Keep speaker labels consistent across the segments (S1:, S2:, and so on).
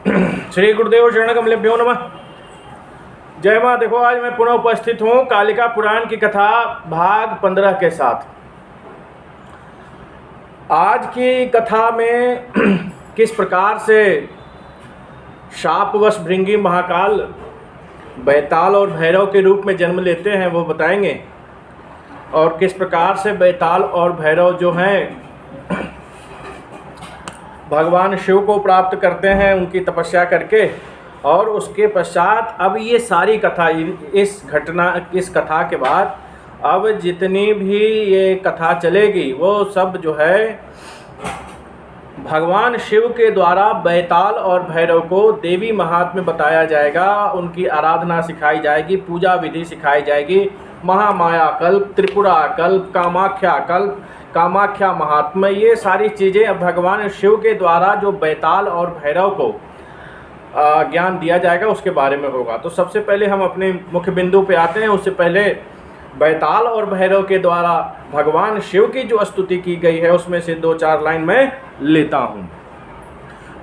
S1: श्री गुरुदेव शरण कमलेभ्यो नमः। जय माँ। देखो, आज मैं पुनः उपस्थित हूँ कालिका पुराण की कथा भाग 15 के साथ। आज की कथा में किस प्रकार से शापवश भृंगी महाकाल बैताल और भैरव के रूप में जन्म लेते हैं वो बताएंगे, और किस प्रकार से बैताल और भैरव जो हैं भगवान शिव को प्राप्त करते हैं उनकी तपस्या करके। और उसके पश्चात अब ये सारी कथा, इस कथा के बाद अब जितनी भी ये कथा चलेगी वो सब जो है भगवान शिव के द्वारा बैताल और भैरव को देवी महात्म्य बताया जाएगा, उनकी आराधना सिखाई जाएगी, पूजा विधि सिखाई जाएगी। महामाया कल्प, त्रिपुरा कल्प, कामाख्या कल्प, कामाख्या महात्म्य, ये सारी चीज़ें अब भगवान शिव के द्वारा जो बैताल और भैरव को ज्ञान दिया जाएगा उसके बारे में होगा। तो सबसे पहले हम अपने मुख्य बिंदु पे आते हैं। उससे पहले बैताल और भैरव के द्वारा भगवान शिव की जो स्तुति की गई है उसमें से 2-4 लाइन मैं लेता हूँ।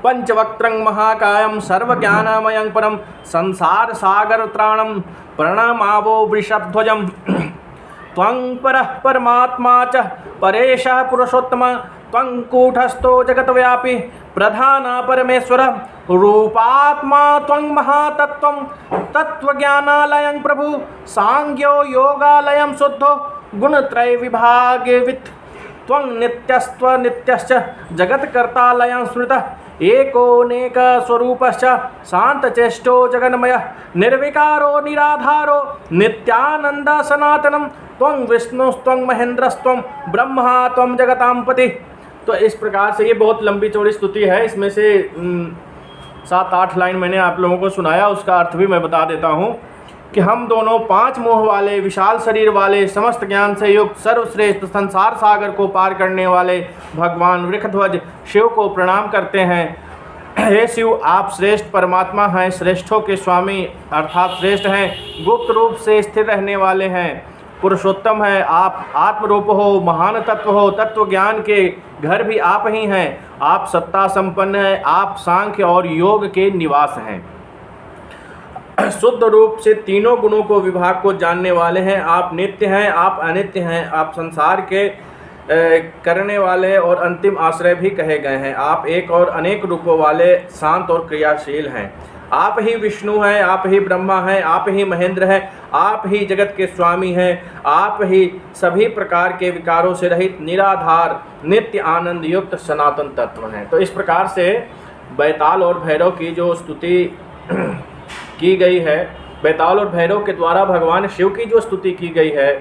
S1: पंचवक्त्रं महाकायं सर्वज्ञानमयं परं संसार सागर त्राणं प्रणमावो वृषभध्वजं त्वं परः परमात्मा च परेशः पुरुषोत्तम त्वं कूटस्थो जगत्व्यापी प्रधान परमेश्वर रूपात्मा त्वं महातत्त्वं तत्त्वज्ञानालयं प्रभु सांख्यो योगालयं शुद्धो गुणत्रय विभागवित् त्वं नित्यस्त्व नित्यश्च जगत्कर्तालयं स्मृतः एकोनेक स्वरूपश्च शान्तचेष्टो जगन्मयः निर्विकारो निराधारो नित्यानंद सनातनं त्वं विष्णुस्त्वं महेन्द्रस्त्वं ब्रह्मा त्वं जगतां पति। तो इस प्रकार से ये बहुत लंबी चौड़ी स्तुति है। इसमें से 7-8 लाइन मैंने आप लोगों को सुनाया, उसका अर्थ भी मैं बता देता हूँ कि हम दोनों 5 मुँह वाले, विशाल शरीर वाले, समस्त ज्ञान से युक्त, सर्वश्रेष्ठ, संसार सागर को पार करने वाले भगवान वृषध्वज शिव को प्रणाम करते हैं। हे शिव, आप श्रेष्ठ परमात्मा हैं, श्रेष्ठों के स्वामी अर्थात श्रेष्ठ हैं, गुप्त रूप से स्थिर रहने वाले हैं, पुरुषोत्तम हैं, आप आत्मरूप हो, महान तत्व हो, तत्व ज्ञान के घर भी आप ही हैं, आप सत्ता संपन्न हैं, आप सांख्य और योग के निवास हैं, शुद्ध रूप से तीनों गुणों को विभाग को जानने वाले हैं, आप नित्य हैं, आप अनित्य हैं, आप संसार के करने वाले और अंतिम आश्रय भी कहे गए हैं, आप एक और अनेक रूपों वाले शांत और क्रियाशील हैं, आप ही विष्णु हैं, आप ही ब्रह्मा हैं, आप ही महेंद्र हैं, आप ही जगत के स्वामी हैं, आप ही सभी प्रकार के विकारों से रहित निराधार नित्य आनंद युक्त सनातन तत्व हैं। तो इस प्रकार से बैताल और भैरव की जो स्तुति की गई है, बैताल और भैरव के द्वारा भगवान शिव की जो स्तुति की गई है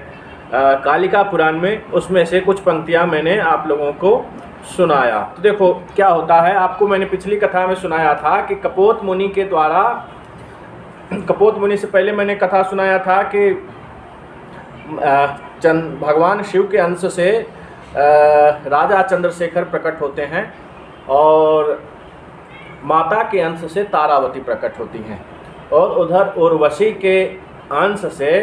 S1: कालिका पुराण में, उसमें से कुछ पंक्तियां मैंने आप लोगों को सुनाया। तो देखो क्या होता है। आपको मैंने पिछली कथा में सुनाया था कि कपोत मुनि के द्वारा, कपोत मुनि से पहले मैंने कथा सुनाया था कि भगवान शिव के अंश से राजा चंद्रशेखर प्रकट होते हैं और माता के अंश से तारावती प्रकट होती हैं, और उधर उर्वशी के अंश से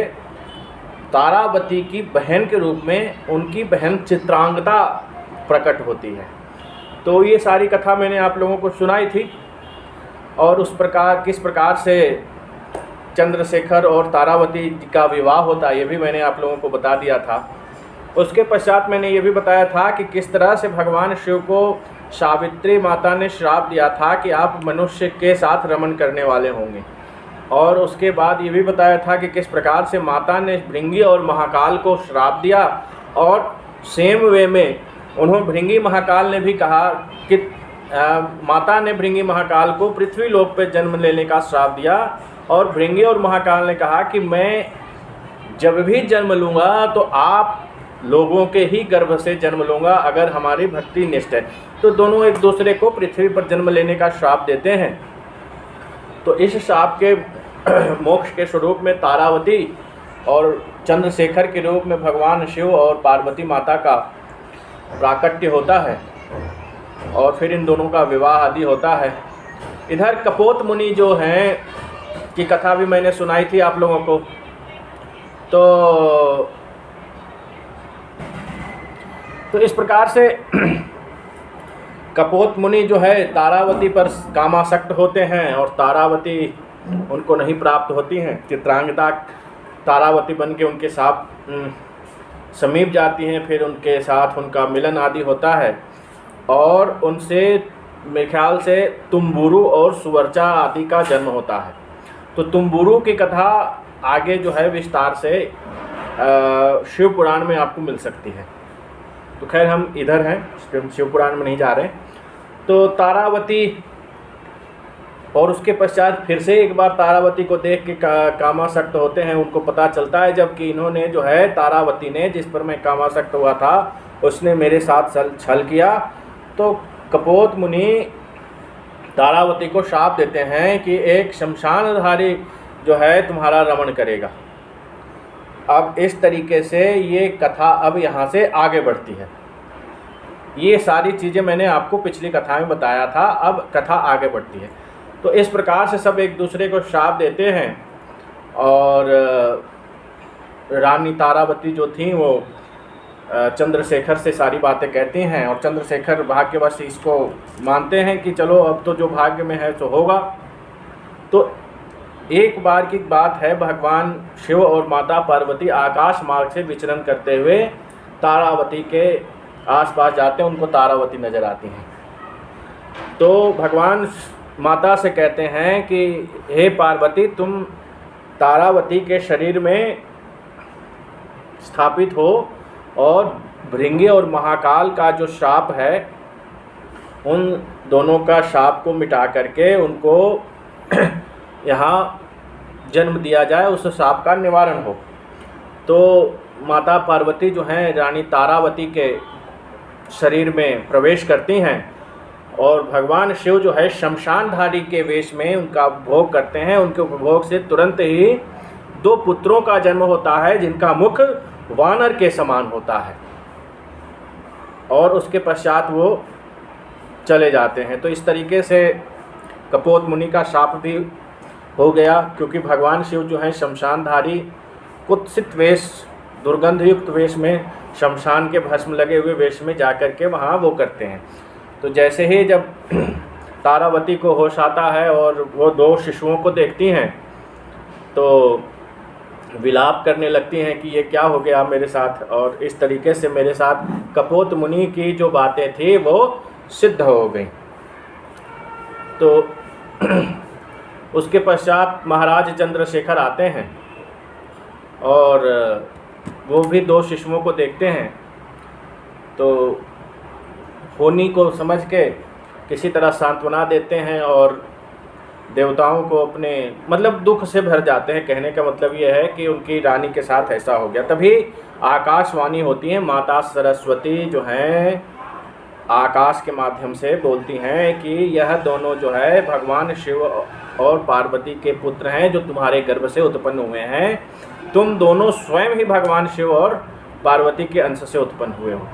S1: तारावती की बहन के रूप में उनकी बहन चित्रांगदा प्रकट होती है। तो ये सारी कथा मैंने आप लोगों को सुनाई थी, और उस प्रकार किस प्रकार से चंद्रशेखर और तारावती का विवाह होता ये भी मैंने आप लोगों को बता दिया था। उसके पश्चात मैंने ये भी बताया था कि किस तरह से भगवान शिव को सावित्री माता ने श्राप दिया था कि आप मनुष्य के साथ रमण करने वाले होंगे, और उसके बाद ये भी बताया था कि किस प्रकार से माता ने भृंगी और महाकाल को श्राप दिया, और सेम वे में उन्होंने भृंगी महाकाल ने भी कहा कि माता ने भृंगी महाकाल को पृथ्वी लोक पर जन्म लेने का श्राप दिया, और भृंगी और महाकाल ने कहा कि मैं जब भी जन्म लूँगा तो आप लोगों के ही गर्भ से जन्म लूँगा अगर हमारी भक्ति निष्ठ है। तो दोनों एक दूसरे को पृथ्वी पर जन्म लेने का श्राप देते हैं। तो इस श्राप के मोक्ष के स्वरूप में तारावती और चंद्रशेखर के रूप में भगवान शिव और पार्वती माता का प्राकट्य होता है, और फिर इन दोनों का विवाह आदि होता है। इधर कपोत मुनि जो हैं की कथा भी मैंने सुनाई थी आप लोगों को। तो इस प्रकार से कपोत मुनि जो है तारावती पर कामासक्त होते हैं और तारावती उनको नहीं प्राप्त होती हैं। चित्रांगदा तारावती बन के उनके साथ समीप जाती हैं, फिर उनके साथ उनका मिलन आदि होता है और उनसे मेरे ख्याल से तुम्बुरु और सुवर्चा आदि का जन्म होता है। तो तुम्बुरु की कथा आगे जो है विस्तार से शिव पुराण में आपको मिल सकती है। तो खैर हम इधर हैं, शिव पुराण में नहीं जा रहे। तो तारावती और उसके पश्चात फिर से एक बार तारावती को देख के कामासक्त होते हैं। उनको पता चलता है जबकि इन्होंने जो है तारावती ने, जिस पर मैं कामासक्त हुआ था, उसने मेरे साथ छल किया। तो कपोत मुनि तारावती को शाप देते हैं कि एक शमशानधारी जो है तुम्हारा रमण करेगा। अब इस तरीके से ये कथा अब यहाँ से आगे बढ़ती है। ये सारी चीज़ें मैंने आपको पिछली कथा में बताया था, अब कथा आगे बढ़ती है। तो इस प्रकार से सब एक दूसरे को शाप देते हैं और रानी तारावती जो थी वो चंद्रशेखर से सारी बातें कहती हैं और चंद्रशेखर भाग्यवश इसको मानते हैं कि चलो अब तो जो भाग्य में है तो होगा। तो एक बार की बात है, भगवान शिव और माता पार्वती आकाश मार्ग से विचरण करते हुए तारावती के आसपास जाते हैं, उनको तारावती नज़र आती हैं। तो भगवान माता से कहते हैं कि हे पार्वती, तुम तारावती के शरीर में स्थापित हो और भृंगी और महाकाल का जो शाप है उन दोनों का शाप को मिटा करके उनको यहाँ जन्म दिया जाए, उस शाप का निवारण हो। तो माता पार्वती जो हैं रानी तारावती के शरीर में प्रवेश करती हैं और भगवान शिव जो है शमशानधारी के वेश में उनका उपभोग करते हैं। उनके उपभोग से तुरंत ही 2 पुत्रों का जन्म होता है जिनका मुख वानर के समान होता है और उसके पश्चात वो चले जाते हैं। तो इस तरीके से कपोत मुनि का शाप भी हो गया, क्योंकि भगवान शिव जो है शमशानधारी कुत्सित वेश, दुर्गंधयुक्त वेश में, शमशान के भस्म लगे हुए वेश में जाकर के वहाँ वो करते हैं। तो जैसे ही जब तारावती को होश आता है और वो 2 शिशुओं को देखती हैं तो विलाप करने लगती हैं कि ये क्या हो गया मेरे साथ, और इस तरीके से मेरे साथ कपोत मुनि की जो बातें थी वो सिद्ध हो गई। तो उसके पश्चात महाराज चंद्रशेखर आते हैं और वो भी 2 शिशुओं को देखते हैं। तो होनी को समझ के किसी तरह सांत्वना देते हैं और देवताओं को अपने मतलब दुख से भर जाते हैं। कहने का मतलब ये है कि उनकी रानी के साथ ऐसा हो गया। तभी आकाशवाणी होती है, माता सरस्वती जो हैं आकाश के माध्यम से बोलती हैं कि यह दोनों जो है भगवान शिव और पार्वती के पुत्र हैं जो तुम्हारे गर्भ से उत्पन्न हुए हैं। तुम दोनों स्वयं ही भगवान शिव और पार्वती के अंश से उत्पन्न हुए हो।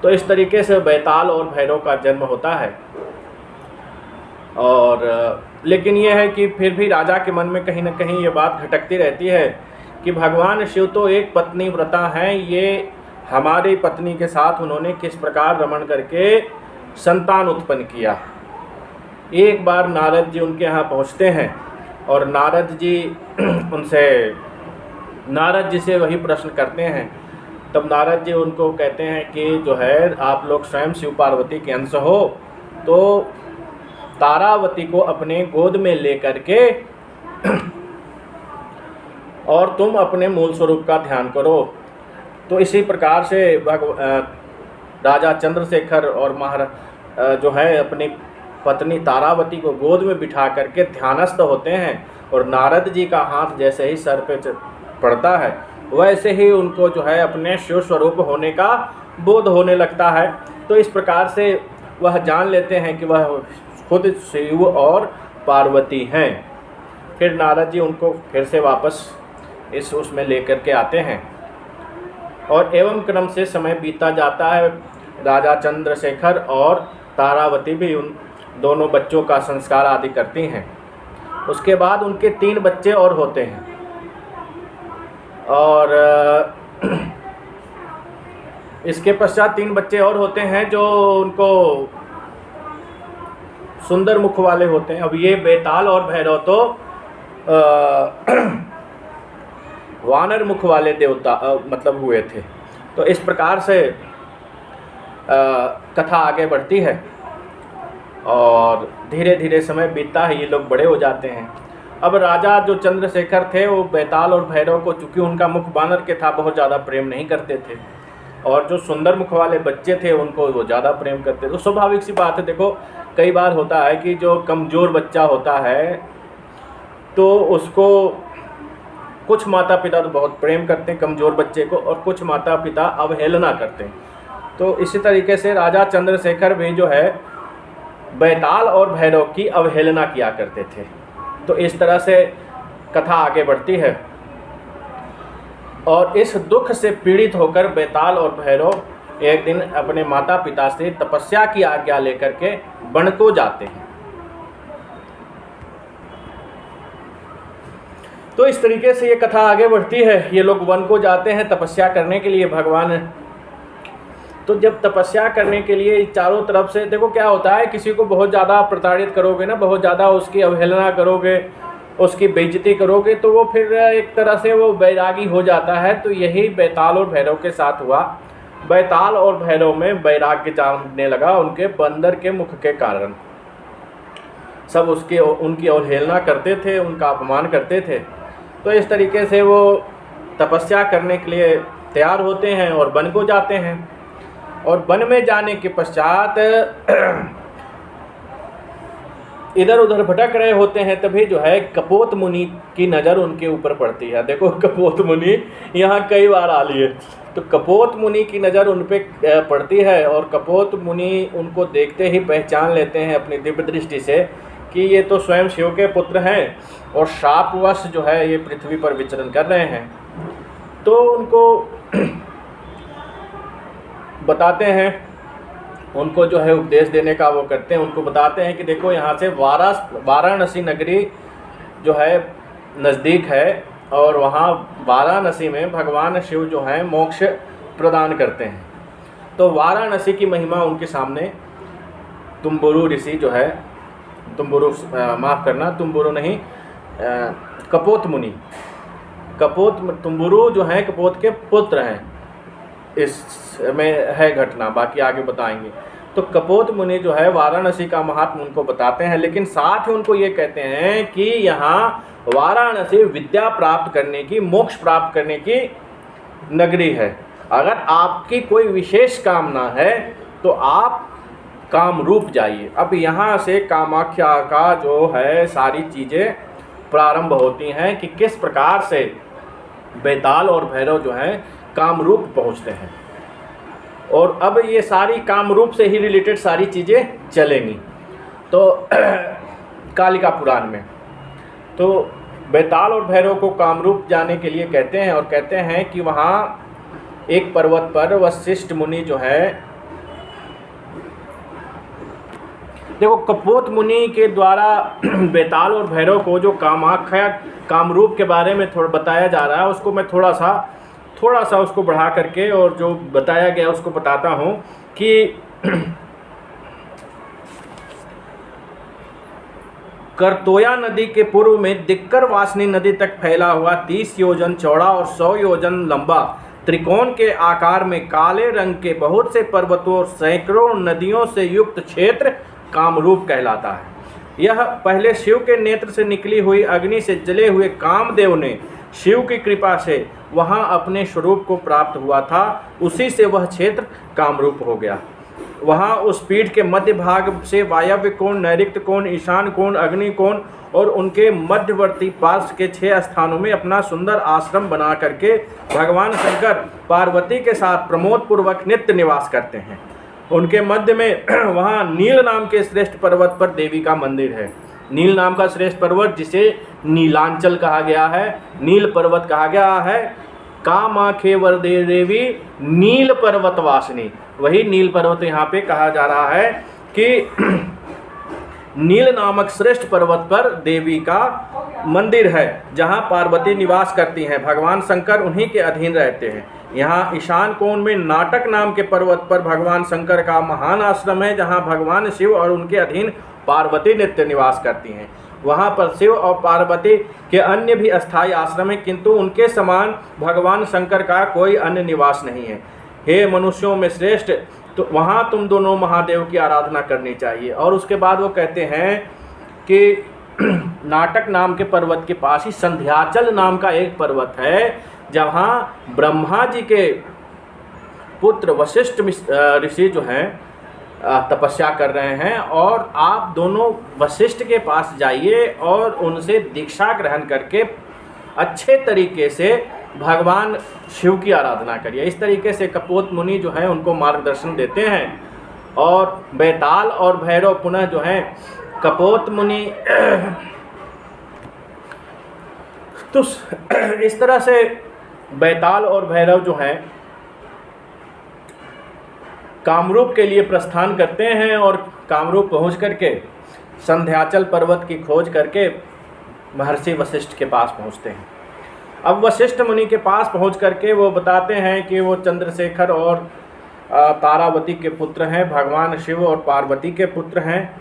S1: तो इस तरीके से बैताल और भैरव का जन्म होता है। और लेकिन यह है कि फिर भी राजा के मन में कहीं ना कहीं ये बात खटकती रहती है कि भगवान शिव तो एक पत्नी व्रता हैं, ये हमारी पत्नी के साथ उन्होंने किस प्रकार रमण करके संतान उत्पन्न किया। एक बार नारद जी उनके यहाँ पहुँचते हैं और नारद जी से वही प्रश्न करते हैं। तब नारद जी उनको कहते हैं कि जो है आप लोग स्वयं शिव पार्वती के अंश हो, तो तारावती को अपने गोद में लेकर के और तुम अपने मूल स्वरूप का ध्यान करो। तो इसी प्रकार से राजा चंद्रशेखर और जो है अपनी पत्नी तारावती को गोद में बिठा करके ध्यानस्थ होते हैं और नारद जी का हाथ जैसे ही सर पे पड़ता है वैसे ही उनको जो है अपने शिव स्वरूप होने का बोध होने लगता है। तो इस प्रकार से वह जान लेते हैं कि वह खुद शिव और पार्वती हैं। फिर नारद जी उनको फिर से वापस इस उसमें लेकर के आते हैं और एवं क्रम से समय बीता जाता है। राजा चंद्रशेखर और तारावती भी उन दोनों बच्चों का संस्कार आदि करती हैं। उसके बाद उनके 3 बच्चे और होते हैं और इसके पश्चात 3 बच्चे और होते हैं जो उनको सुंदर मुख वाले होते हैं। अब ये बेताल और भैरव तो वानर मुख वाले देवता मतलब हुए थे। तो इस प्रकार से कथा आगे बढ़ती है और धीरे धीरे समय बीतता है, ये लोग बड़े हो जाते हैं। अब राजा जो चंद्रशेखर थे वो बेताल और भैरव को, चूँकि उनका मुख बानर के था, बहुत ज़्यादा प्रेम नहीं करते थे, और जो सुंदर मुख वाले बच्चे थे उनको वो ज़्यादा प्रेम करते थे। तो स्वाभाविक सी बात है, देखो कई बार होता है कि जो कमज़ोर बच्चा होता है तो उसको कुछ माता पिता तो बहुत प्रेम करते हैं कमज़ोर बच्चे को, और कुछ माता पिता अवहेलना करते हैं। तो इसी तरीके से राजा चंद्रशेखर भी जो है बेताल और भैरव की अवहेलना किया करते थे। तो इस तरह से कथा आगे बढ़ती है और इस दुख से पीड़ित होकर बेताल और भैरव एक दिन अपने माता पिता से तपस्या की आज्ञा लेकर के वन को जाते हैं। तो इस तरीके से ये कथा आगे बढ़ती है। ये लोग वन को जाते हैं तपस्या करने के लिए भगवान। तो जब तपस्या करने के लिए चारों तरफ से, देखो क्या होता है, किसी को बहुत ज़्यादा प्रताड़ित करोगे ना, बहुत ज़्यादा उसकी अवहेलना करोगे, उसकी बेइज्जती करोगे, तो वो फिर एक तरह से वो बैरागी हो जाता है। तो यही बेताल और भैरव के साथ हुआ। बेताल और भैरव में वैराग्य जानने लगा उनके बंदर के मुख के कारण। सब उनकी अवहेलना करते थे, उनका अपमान करते थे। तो इस तरीके से वो तपस्या करने के लिए तैयार होते हैं और वन को जाते हैं। और वन में जाने के पश्चात इधर उधर भटक रहे होते हैं, तभी जो है कपोत मुनि की नज़र उनके ऊपर पड़ती है। देखो कपोत मुनि यहाँ कई बार आ लिए। तो कपोत मुनि की नज़र उन पर पड़ती है और कपोत मुनि उनको देखते ही पहचान लेते हैं अपनी दिव्य दृष्टि से कि ये तो स्वयं शिव के पुत्र हैं और शापवश जो है ये पृथ्वी पर विचरण कर रहे हैं। तो उनको बताते हैं, उनको जो है उपदेश देने का वो करते हैं। उनको बताते हैं कि देखो यहाँ से वाराणसी नगरी जो है नज़दीक है और वहाँ वाराणसी में भगवान शिव जो हैं मोक्ष प्रदान करते हैं। तो वाराणसी की महिमा उनके सामने तुम्बुरु ऋषि जो है, तुम्बुरु नहीं, कपोत मुनि, तुम्बुरु जो हैं कपोत के पुत्र हैं। इसमें है घटना, बाकी आगे बताएंगे। तो कपोत मुनि जो है वाराणसी का महात्म उनको बताते हैं, लेकिन साथ ही उनको ये कहते हैं कि यहाँ वाराणसी विद्या प्राप्त करने की, मोक्ष प्राप्त करने की नगरी है। अगर आपकी कोई विशेष कामना है तो आप कामरूप जाइए। अब यहाँ से कामाख्या का जो है सारी चीज़ें प्रारंभ होती हैं कि किस प्रकार से बेताल और भैरव जो हैं कामरूप पहुँचते हैं। और अब ये सारी कामरूप से ही रिलेटेड सारी चीज़ें चलेंगी। तो कालिका पुराण में तो बेताल और भैरव को कामरूप जाने के लिए कहते हैं और कहते हैं कि वहाँ एक पर्वत पर वशिष्ठ मुनि जो है, देखो कपोत मुनि के द्वारा बेताल और भैरव को जो कामाख्या कामरूप के बारे में थोड़ा बताया जा रहा है, उसको मैं थोड़ा सा उसको बढ़ा करके और जो बताया गया उसको बताता हूँ कि करतोया नदी के पूर्व में दिक्कर वासनी नदी तक फैला हुआ 30 योजन चौड़ा और 100 योजन लंबा त्रिकोण के आकार में काले रंग के बहुत से पर्वतों और सैकड़ों नदियों से युक्त क्षेत्र कामरूप कहलाता है। यह पहले शिव के नेत्र से निकली हुई अग्नि से जले हुए कामदेव ने शिव की कृपा से वहां अपने स्वरूप को प्राप्त हुआ था, उसी से वह क्षेत्र कामरूप हो गया। वहां उस पीठ के मध्य भाग से वायव्य कोण, नैऋत्य कोण, ईशान कोण, अग्नि कोण और उनके मध्यवर्ती पार्श्व के 6 स्थानों में अपना सुंदर आश्रम बना करके भगवान शंकर पार्वती के साथ प्रमोद पूर्वक नित्य निवास करते हैं। उनके मध्य में वहाँ नील नाम के श्रेष्ठ पर्वत पर देवी का मंदिर है। नील नाम का श्रेष्ठ पर्वत जिसे नीलांचल कहा गया है, नील पर्वत कहा गया है। कामाख्यवर देवी नील पर्वत वासिनी, वही नील पर्वत यहाँ पे कहा जा रहा है कि नील नामक श्रेष्ठ पर्वत पर देवी का मंदिर है जहाँ पार्वती निवास करती हैं। भगवान शंकर उन्हीं के अधीन रहते हैं। यहाँ ईशान कोण में नाटक नाम के पर्वत पर भगवान शंकर का महान आश्रम है जहाँ भगवान शिव और उनके अधीन पार्वती नित्य निवास करती हैं। वहाँ पर शिव और पार्वती के अन्य भी अस्थायी आश्रम हैं, किंतु उनके समान भगवान शंकर का कोई अन्य निवास नहीं है। हे मनुष्यों में श्रेष्ठ, तो वहाँ तुम दोनों महादेव की आराधना करनी चाहिए। और उसके बाद वो कहते हैं कि नाटक नाम के पर्वत के पास ही संध्याचल नाम का एक पर्वत है, जहाँ ब्रह्मा जी के पुत्र वशिष्ठ ऋषि जो हैं तपस्या कर रहे हैं, और आप दोनों वशिष्ठ के पास जाइए और उनसे दीक्षा ग्रहण करके अच्छे तरीके से भगवान शिव की आराधना करिए। इस तरीके से कपोत मुनि जो हैं उनको मार्गदर्शन देते हैं। और बैताल और भैरव पुनः जो हैं कपोत मुनि तो इस तरह से बैताल और भैरव जो हैं कामरूप के लिए प्रस्थान करते हैं, और कामरूप पहुंच करके संध्याचल पर्वत की खोज करके महर्षि वशिष्ठ के पास पहुंचते हैं। अब वशिष्ठ मुनि के पास पहुंच करके वो बताते हैं कि वो चंद्रशेखर और तारावती के पुत्र हैं, भगवान शिव और पार्वती के पुत्र हैं,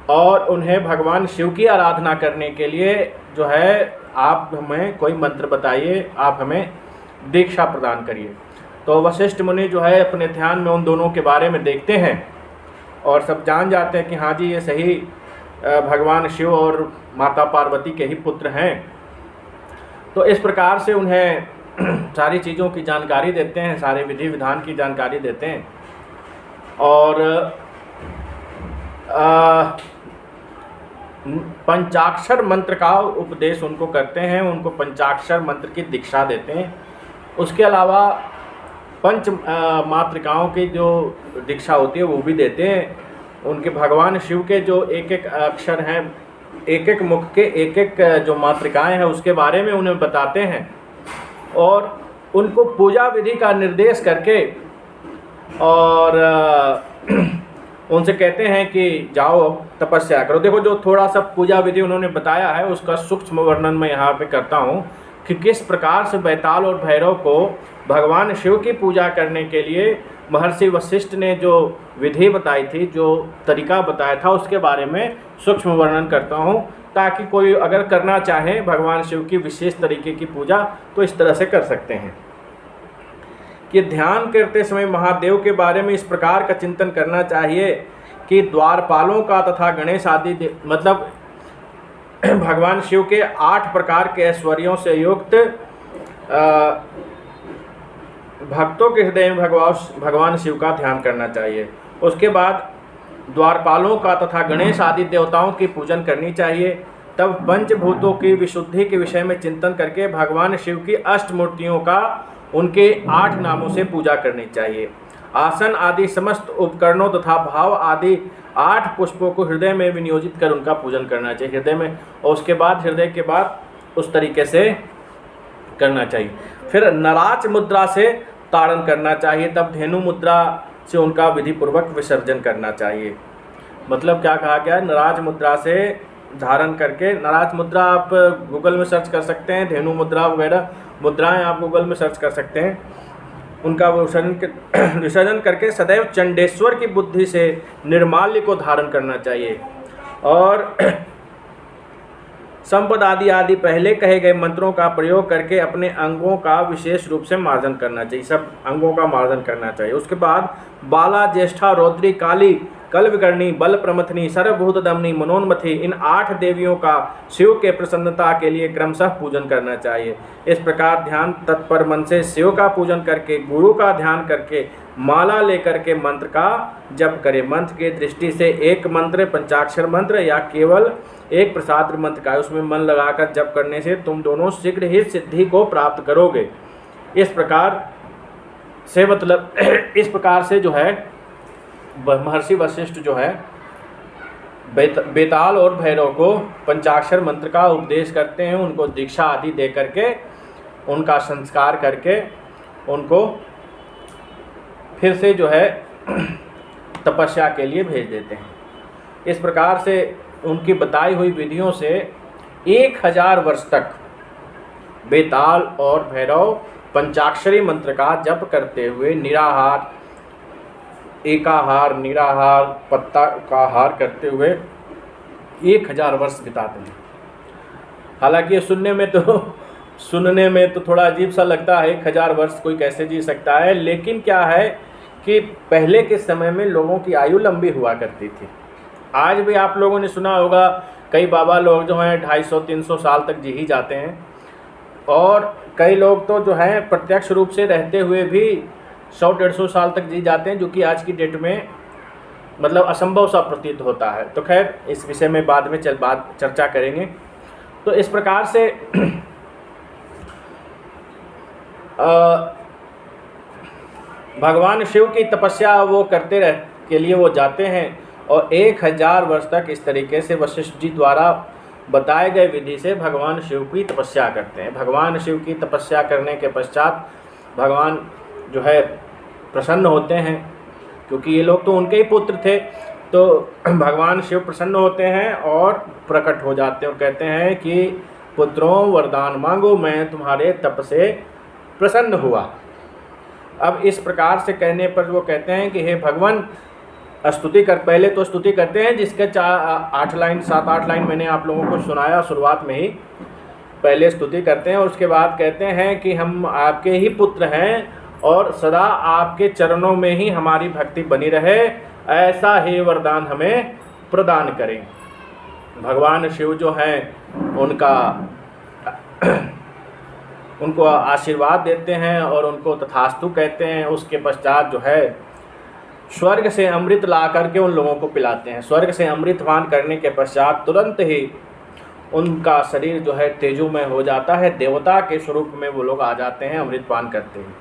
S1: और उन्हें भगवान शिव की आराधना करने के लिए जो है आप हमें कोई मंत्र बताइए, आप हमें दीक्षा प्रदान करिए। तो वशिष्ठ मुनि जो है अपने ध्यान में उन दोनों के बारे में देखते हैं और सब जान जाते हैं कि हाँ जी ये सही भगवान शिव और माता पार्वती के ही पुत्र हैं। तो इस प्रकार से उन्हें सारी चीज़ों की जानकारी देते हैं, सारे विधि विधान की जानकारी देते हैं, और पंचाक्षर मंत्र का उपदेश उनको करते हैं, उनको पंचाक्षर मंत्र की दीक्षा देते हैं। उसके अलावा पंच मातृकाओं की जो दीक्षा होती है वो भी देते हैं। उनके भगवान शिव के जो एक एक अक्षर हैं, एक एक मुख के एक एक जो मातृकाएं हैं उसके बारे में उन्हें बताते हैं, और उनको पूजा विधि का निर्देश करके और उनसे कहते हैं कि जाओ तपस्या करो। देखो जो थोड़ा सा पूजा विधि उन्होंने बताया है उसका सूक्ष्म वर्णन मैं यहाँ पे करता हूँ कि किस प्रकार से बैताल और भैरव को भगवान शिव की पूजा करने के लिए महर्षि वशिष्ठ ने जो विधि बताई थी, जो तरीका बताया था, उसके बारे में सूक्ष्म वर्णन करता हूँ, ताकि कोई अगर करना चाहे भगवान शिव की विशेष तरीके की पूजा तो इस तरह से कर सकते हैं। कि ध्यान करते समय महादेव के बारे में इस प्रकार का चिंतन करना चाहिए कि द्वारपालों का तथा गणेश आदि मतलब भगवान शिव के 8 प्रकार के ऐश्वर्यों से युक्त भक्तों के हृदय में भगवान शिव का ध्यान करना चाहिए। उसके बाद द्वारपालों का तथा गणेश आदि देवताओं की पूजन करनी चाहिए। तब पंचभूतों की विशुद्धि के विषय में चिंतन करके भगवान शिव की अष्टमूर्तियों का उनके 8 नामों से पूजा करनी चाहिए। आसन आदि समस्त उपकरणों तथा भाव आदि 8 पुष्पों को हृदय में विनियोजित कर उनका पूजन करना चाहिए हृदय में, और उसके बाद हृदय के बाद उस तरीके से करना चाहिए। फिर नराच मुद्रा से ताड़न करना चाहिए, तब धेनु मुद्रा से उनका विधि पूर्वक विसर्जन करना चाहिए। मतलब क्या कहा गया है, नराज मुद्रा से धारण करके, नराज मुद्रा आप गूगल में सर्च कर सकते हैं, धेनु मुद्रा वगैरह मुद्राएं आप गूगल में सर्च कर सकते हैं, उनका विसर्जन करके सदैव चंडेश्वर की बुद्धि से निर्माल्य को धारण करना चाहिए। और संपद आदि पहले कहे गए मंत्रों का प्रयोग करके अपने अंगों का विशेष रूप से मार्जन करना चाहिए, सब अंगों का मार्जन करना चाहिए। उसके बाद बाला, ज्येष्ठा, रौद्री, काली, कलविकर्णी, बल प्रमथनी, सर्वभूत दमनी, मनोन्मथी, इन 8 देवियों का शिव के प्रसन्नता के लिए क्रमशः पूजन करना चाहिए। इस प्रकार ध्यान तत्पर मन से शिव का पूजन करके, गुरु का ध्यान करके, माला लेकर के मंत्र का जप करें। मंत्र की दृष्टि से एक मंत्र पंचाक्षर मंत्र या केवल एक प्रसाद मंत्र का उसमें मन लगाकर जप करने से तुम दोनों शीघ्र ही सिद्धि को प्राप्त करोगे। इस प्रकार से जो है महर्षि वशिष्ठ जो है बेताल और भैरव को पंचाक्षर मंत्र का उपदेश करते हैं, उनको दीक्षा आदि दे करके उनका संस्कार करके उनको फिर से जो है तपस्या के लिए भेज देते हैं। इस प्रकार से उनकी बताई हुई विधियों से 1000 वर्ष तक बेताल और भैरव पंचाक्षरी मंत्र का जप करते हुए निराहार, एकाहार, निराहार, पत्ता का आहार करते हुए 1000 वर्ष बिताते हैं। हालांकि ये सुनने में तो थोड़ा अजीब सा लगता है, 1000 वर्ष कोई कैसे जी सकता है, लेकिन क्या है कि पहले के समय में लोगों की आयु लंबी हुआ करती थी। आज भी आप लोगों ने सुना होगा कई बाबा लोग जो हैं 250-300 साल तक जी ही जाते हैं, और कई लोग तो जो हैं प्रत्यक्ष रूप से रहते हुए भी 100-150 साल तक जी जाते हैं, जो कि आज की डेट में मतलब असंभव सा प्रतीत होता है। तो खैर इस विषय में बाद में चर्चा करेंगे। तो इस प्रकार से भगवान शिव की तपस्या वो करते रह के लिए वो जाते हैं, और 1000 वर्ष तक इस तरीके से वशिष्ठ जी द्वारा बताए गए विधि से भगवान शिव की तपस्या करते हैं। भगवान शिव की तपस्या करने के पश्चात भगवान जो है प्रसन्न होते हैं, क्योंकि ये लोग तो उनके ही पुत्र थे। तो भगवान शिव प्रसन्न होते हैं और प्रकट हो जाते हैं और कहते हैं कि पुत्रों वरदान मांगो, मैं तुम्हारे तप से प्रसन्न हुआ। अब इस प्रकार से कहने पर वो कहते हैं कि हे भगवान, पहले तो स्तुति करते हैं, जिसके 7-8 लाइन मैंने आप लोगों को सुनाया शुरुआत में ही। पहले स्तुति करते हैं और उसके बाद कहते हैं कि हम आपके ही पुत्र हैं और सदा आपके चरणों में ही हमारी भक्ति बनी रहे, ऐसा ही वरदान हमें प्रदान करें। भगवान शिव जो हैं उनको आशीर्वाद देते हैं और उनको तथास्तु कहते हैं। उसके पश्चात जो है स्वर्ग से अमृत ला करके उन लोगों को पिलाते हैं। स्वर्ग से अमृतपान करने के पश्चात तुरंत ही उनका शरीर जो है तेजोमय हो जाता है, देवता के स्वरूप में वो लोग आ जाते हैं अमृतपान करते हैं।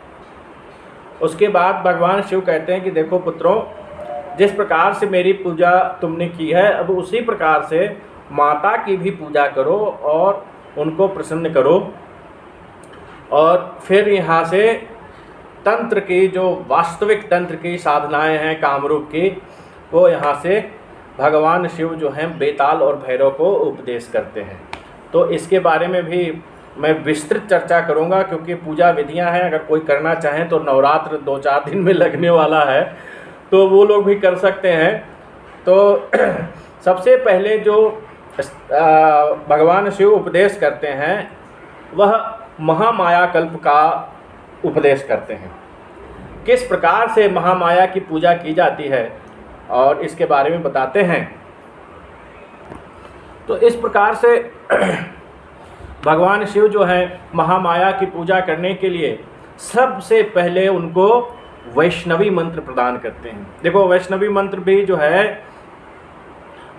S1: उसके बाद भगवान शिव कहते हैं कि देखो पुत्रों, जिस प्रकार से मेरी पूजा तुमने की है, अब उसी प्रकार से माता की भी पूजा करो और उनको प्रसन्न करो। और फिर यहाँ से तंत्र की जो वास्तविक तंत्र की साधनाएं हैं कामरूप की, वो यहाँ से भगवान शिव जो हैं बेताल और भैरव को उपदेश करते हैं। तो इसके बारे में भी मैं विस्तृत चर्चा करूँगा, क्योंकि पूजा विधियाँ हैं। अगर कोई करना चाहें तो नवरात्र 2-4 दिन में लगने वाला है, तो वो लोग भी कर सकते हैं। तो सबसे पहले जो भगवान शिव उपदेश करते हैं वह महामाया कल्प का उपदेश करते हैं। किस प्रकार से महामाया की पूजा की जाती है और इसके बारे में बताते हैं। तो इस प्रकार से भगवान शिव जो है महामाया की पूजा करने के लिए सबसे पहले उनको वैष्णवी मंत्र प्रदान करते हैं। देखो, वैष्णवी मंत्र भी जो है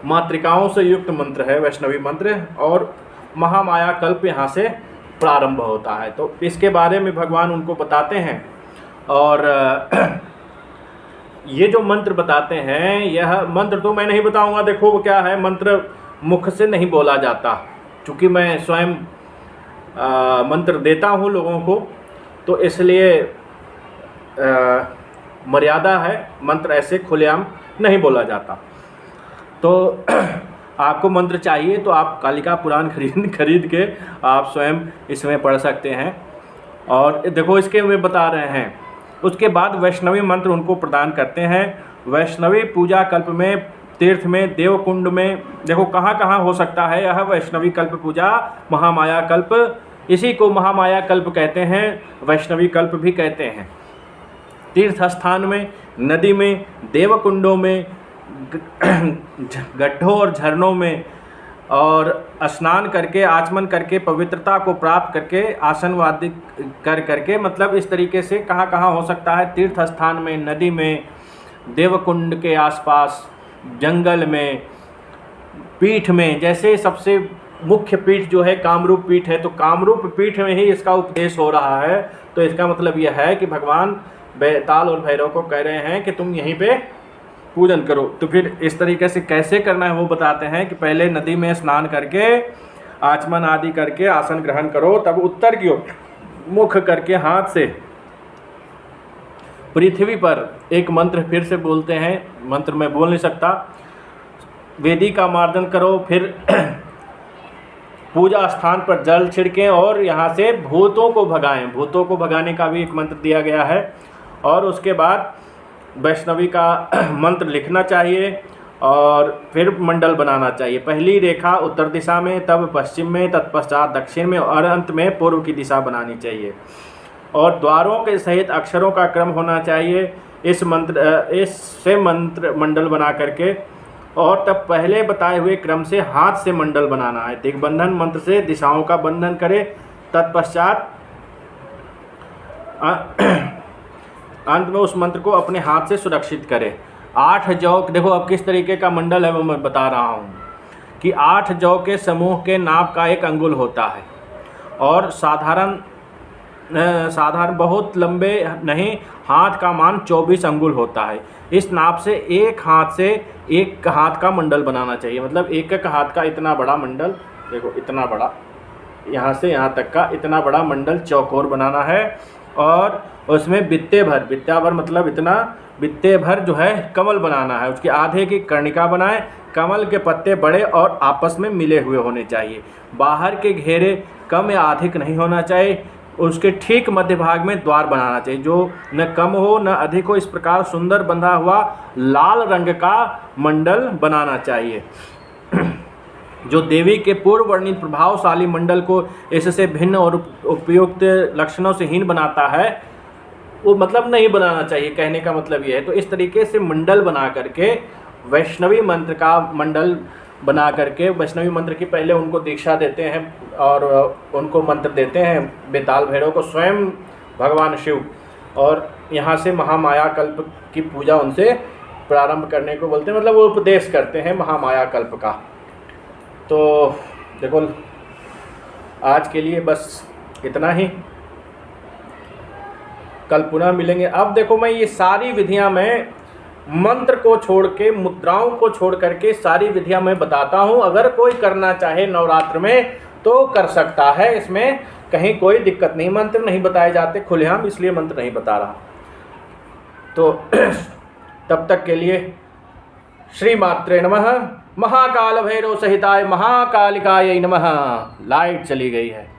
S1: मातृकाओं से युक्त मंत्र है वैष्णवी मंत्र, और महामाया कल्प यहाँ से प्रारंभ होता है। तो इसके बारे में भगवान उनको बताते हैं। और ये जो मंत्र बताते हैं, यह मंत्र तो मैं नहीं बताऊंगा। देखो वो क्या है, मंत्र मुख से नहीं बोला जाता, क्योंकि मैं स्वयं मंत्र देता हूँ लोगों को, तो इसलिए मर्यादा है, मंत्र ऐसे खुलेआम नहीं बोला जाता। तो आपको मंत्र चाहिए तो आप कालिका पुराण खरीद के आप स्वयं इसमें पढ़ सकते हैं। और देखो इसके में बता रहे हैं। उसके बाद वैष्णवी मंत्र उनको प्रदान करते हैं। वैष्णवी पूजा कल्प में, तीर्थ में, देवकुंड में, देखो कहाँ कहाँ हो सकता है यह वैष्णवी कल्प पूजा, महामाया कल्प। इसी को महामाया कल्प कहते हैं, वैष्णवी कल्प भी कहते हैं। तीर्थ स्थान में, नदी में, देवकुंडों में, गड्ढों और झरनों में, और स्नान करके, आचमन करके, पवित्रता को प्राप्त करके, आसनवादी करके, मतलब इस तरीके से कहाँ कहाँ हो सकता है, तीर्थ स्थान में, नदी में, देवकुंड के आसपास, जंगल में, पीठ में। जैसे सबसे मुख्य पीठ जो है कामरूप पीठ है, तो कामरूप पीठ में ही इसका उपदेश हो रहा है। तो इसका मतलब यह है कि भगवान बेताल और भैरव को कह रहे हैं कि तुम यहीं पे पूजन करो। तो फिर इस तरीके से कैसे करना है वो बताते हैं कि पहले नदी में स्नान करके, आचमन आदि करके, आसन ग्रहण करो, तब उत्तर की ओर मुख करके हाथ से पृथ्वी पर एक मंत्र फिर से बोलते हैं। मंत्र मैं बोल नहीं सकता। वेदी का मार्जन करो, फिर पूजा स्थान पर जल छिड़कें और यहाँ से भूतों को भगाएं। भूतों को भगाने का भी एक मंत्र दिया गया है। और उसके बाद वैष्णवी का मंत्र लिखना चाहिए और फिर मंडल बनाना चाहिए। पहली रेखा उत्तर दिशा में, तब पश्चिम में, तत्पश्चात दक्षिण में और अंत में पूर्व की दिशा बनानी चाहिए। और द्वारों के सहित अक्षरों का क्रम होना चाहिए इससे मंत्र मंडल बना करके। और तब पहले बताए हुए क्रम से हाथ से मंडल बनाना है। दिग्बंधन मंत्र से दिशाओं का बंधन करें, तत्पश्चात अंत में उस मंत्र को अपने हाथ से सुरक्षित करें। 8 जौ, देखो अब किस तरीके का मंडल है वो मैं बता रहा हूँ कि 8 जौ के समूह के नाप का 1 अंगुल होता है और साधारण बहुत लंबे नहीं, हाथ का मान 24 अंगुल होता है। इस नाप से एक हाथ का मंडल बनाना चाहिए। मतलब एक हाथ का इतना बड़ा मंडल, देखो इतना बड़ा, यहाँ से यहाँ तक का इतना बड़ा मंडल चौकोर बनाना है। और उसमें बित्ते भर मतलब इतना बित्ते भर जो है कमल बनाना है। उसके आधे की कर्णिका बनाएं। कमल के पत्ते बड़े और आपस में मिले हुए होने चाहिए। बाहर के घेरे कम या अधिक नहीं होना चाहिए। उसके ठीक मध्य भाग में द्वार बनाना चाहिए जो न कम हो न अधिक हो। इस प्रकार सुंदर बंधा हुआ लाल रंग का मंडल बनाना चाहिए जो देवी के पूर्व वर्णित प्रभावशाली मंडल को इससे भिन्न और उपयुक्त लक्षणों से हीन बनाता है, वो मतलब नहीं बनाना चाहिए। कहने का मतलब ये है। तो इस तरीके से मंडल बना करके वैष्णवी मंत्र का मंडल बना करके, वैष्णवी मंत्र की पहले उनको दीक्षा देते हैं और उनको मंत्र देते हैं बेताल भैरव को स्वयं भगवान शिव। और यहाँ से महामाया कल्प की पूजा उनसे प्रारंभ करने को बोलते हैं, मतलब वो उपदेश करते हैं महामाया कल्प का। तो देखो आज के लिए बस इतना ही, कल पुनः मिलेंगे। अब देखो मैं ये सारी विधियां मैं मंत्र को छोड़ के, मुद्राओं को छोड़ करके सारी विधियां मैं बताता हूं। अगर कोई करना चाहे नवरात्र में तो कर सकता है, इसमें कहीं कोई दिक्कत नहीं। मंत्र नहीं बताए जाते खुलेआम, इसलिए मंत्र नहीं बता रहा। तो तब तक के लिए श्री मात्रे नमः। महाकाल भैरव सहिताय महाकालिकाय नमः। लाइट चली गई है।